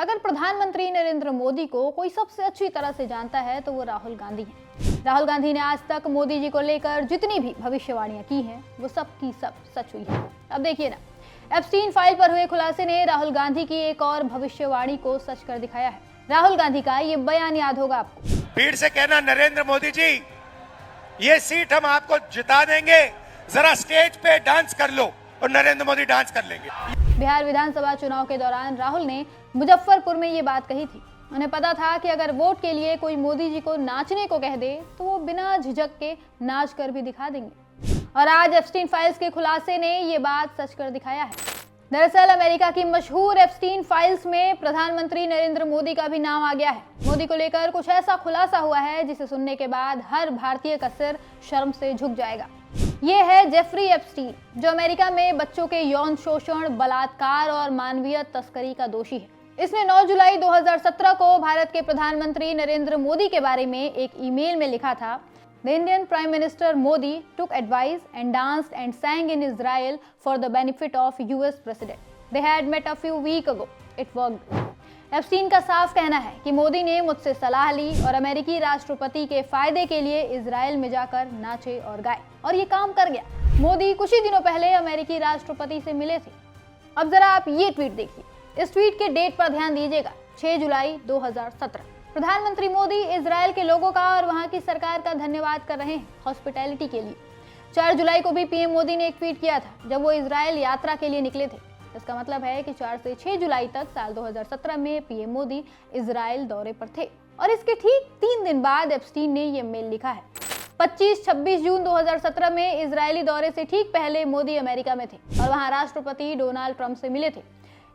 अगर प्रधानमंत्री नरेंद्र मोदी को कोई सबसे अच्छी तरह से जानता है तो वो राहुल गांधी हैं। राहुल गांधी ने आज तक मोदी जी को लेकर जितनी भी भविष्यवाणियां की हैं वो सब की सब सच हुई है। अब देखिए ना, एप्स्टीन फाइल पर हुए खुलासे ने राहुल गांधी की एक और भविष्यवाणी को सच कर दिखाया है। राहुल गांधी का ये बयान याद होगा आपको। भीड़ से कहना, नरेंद्र मोदी जी ये सीट हम आपको जिता देंगे, जरा स्टेज पे डांस कर लो, और नरेंद्र मोदी डांस कर लेंगे। बिहार विधानसभा चुनाव के दौरान राहुल ने मुजफ्फरपुर में ये बात कही थी। उन्हें पता था कि अगर वोट के लिए कोई मोदी जी को नाचने को कह दे तो वो बिना झिझक के नाच कर भी दिखा देंगे। और आज एप्स्टीन फाइल्स के खुलासे ने ये बात सच कर दिखाया है। दरअसल अमेरिका की मशहूर एप्स्टीन फाइल्स में प्रधानमंत्री नरेंद्र मोदी का भी नाम आ गया है। मोदी को लेकर कुछ ऐसा खुलासा हुआ है जिसे सुनने के बाद हर भारतीय का सिर शर्म से झुक जाएगा। ये है जेफरी एप्स्टीन, जो अमेरिका में बच्चों के यौन शोषण, बलात्कार और मानवीय तस्करी का दोषी है। इसने 9 जुलाई 2017 को भारत के प्रधानमंत्री नरेंद्र मोदी के बारे में एक ईमेल में लिखा था, The Indian Prime Minister Modi took advice and danced and sang in Israel for the benefit of US President. They had met a few weeks ago. It worked. Epstein का साफ कहना है कि मोदी ने मुझसे सलाह ली और अमेरिकी राष्ट्रपति के फायदे के लिए इजराइल में जाकर नाचे और गाए, और ये काम कर गया। मोदी कुछ ही दिनों पहले अमेरिकी राष्ट्रपति से मिले थे। अब जरा आप ये ट्वीट देखिए। इस ट्वीट के डेट पर ध्यान दीजिएगा, 6 जुलाई 2017। प्रधानमंत्री मोदी इजराइल के लोगों का और वहां की सरकार का धन्यवाद कर रहे हैं हॉस्पिटैलिटी के लिए। 4 जुलाई को भी पीएम मोदी ने एक ट्वीट किया था जब वो इजराइल यात्रा के लिए निकले थे। इसका मतलब है कि 4 से 6 जुलाई तक साल 2017 में पीएम मोदी इजराइल दौरे पर थे। और इसके ठीक 3 दिन बाद एप्स्टीन ने ये मेल लिखा है। 25-26 जून 2017 में इजरायली दौरे से ठीक पहले मोदी अमेरिका में थे और वहां राष्ट्रपति डोनाल्ड ट्रंप से मिले थे।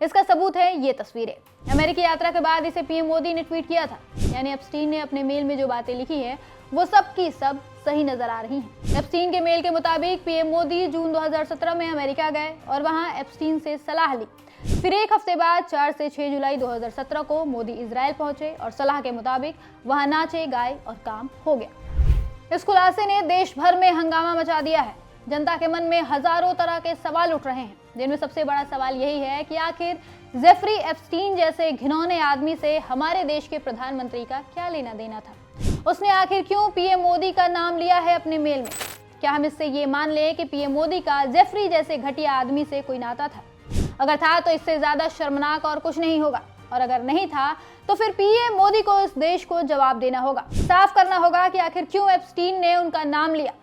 इसका सबूत है ये तस्वीरें। अमेरिकी यात्रा के बाद इसे पीएम मोदी ने ट्वीट किया था। यानी एप्स्टीन ने अपने मेल में जो बातें लिखी है वो सब की सब सही नजर आ रही हैं। एप्स्टीन के मेल के मुताबिक पीएम मोदी जून 2017 में अमेरिका गए और वहां एप्स्टीन से सलाह ली। फिर एक हफ्ते बाद 4 से 6 जुलाई 2017 को मोदी इजराइल पहुंचे और सलाह के मुताबिक वहां नाचे, गाए और काम हो गया। इस खुलासे ने देश भर में हंगामा मचा दिया है। जनता के मन में हजारों तरह के सवाल उठ रहे हैं, जिनमें सबसे बड़ा सवाल यही है कि आखिर जेफरी एप्स्टीन जैसे घिनौने आदमी से हमारे देश के प्रधानमंत्री का क्या लेना देना था। उसने आखिर क्यों पीएम मोदी का नाम लिया है अपने मेल में। क्या हम इससे ये मान लें कि पीएम मोदी का जेफरी जैसे घटिया आदमी से कोई नाता था? अगर था तो इससे ज्यादा शर्मनाक और कुछ नहीं होगा, और अगर नहीं था तो फिर पीएम मोदी को इस देश को जवाब देना होगा। साफ करना होगा कि आखिर क्यों एप्स्टीन ने उनका नाम लिया।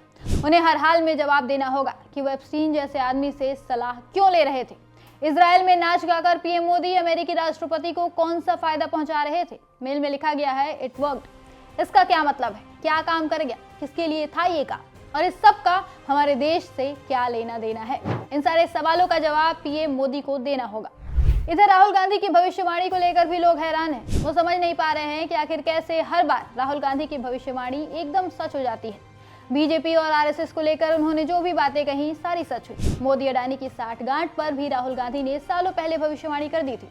उन्हें हर हाल में जवाब देना होगा कि वो एप्स्टीन जैसे आदमी से सलाह क्यों ले रहे थे। इजराइल में नाच गाकर पीएम मोदी अमेरिकी राष्ट्रपति को कौन सा फायदा पहुंचा रहे थे। मेल में लिखा गया है, इट वर्क्ड। इसका क्या मतलब है? क्या काम कर गया? किसके लिए था ये काम? और इस सब का हमारे देश से क्या लेना देना है? इन सारे सवालों का जवाब पीएम मोदी को देना होगा। इधर राहुल गांधी की भविष्यवाणी को लेकर भी लोग हैरान हैं। वो समझ नहीं पा रहे हैं कि आखिर कैसे हर बार राहुल गांधी की भविष्यवाणी एकदम सच हो जाती है। बीजेपी और आरएसएस को लेकर उन्होंने जो भी बातें कही सारी सच हुई। मोदी अडानी की साठगांठ पर भी राहुल गांधी ने सालों पहले भविष्यवाणी कर दी थी,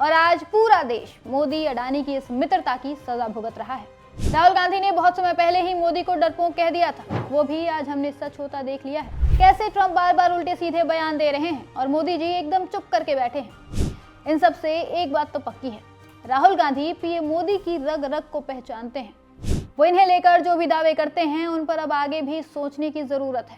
और आज पूरा देश मोदी अडानी की इस मित्रता की सजा भुगत रहा है। राहुल गांधी ने बहुत समय पहले ही मोदी को डरपोक कह दिया था, वो भी आज हमने सच होता देख लिया है। कैसे ट्रंप बार बार उल्टे सीधे बयान दे रहे हैं और मोदी जी एकदम चुप करके बैठे हैं। इन सब से एक बात तो पक्की है, राहुल गांधी पीएम मोदी की रग रग को पहचानते हैं। वो इन्हें लेकर जो भी दावे करते हैं उन पर अब आगे भी सोचने की जरूरत है।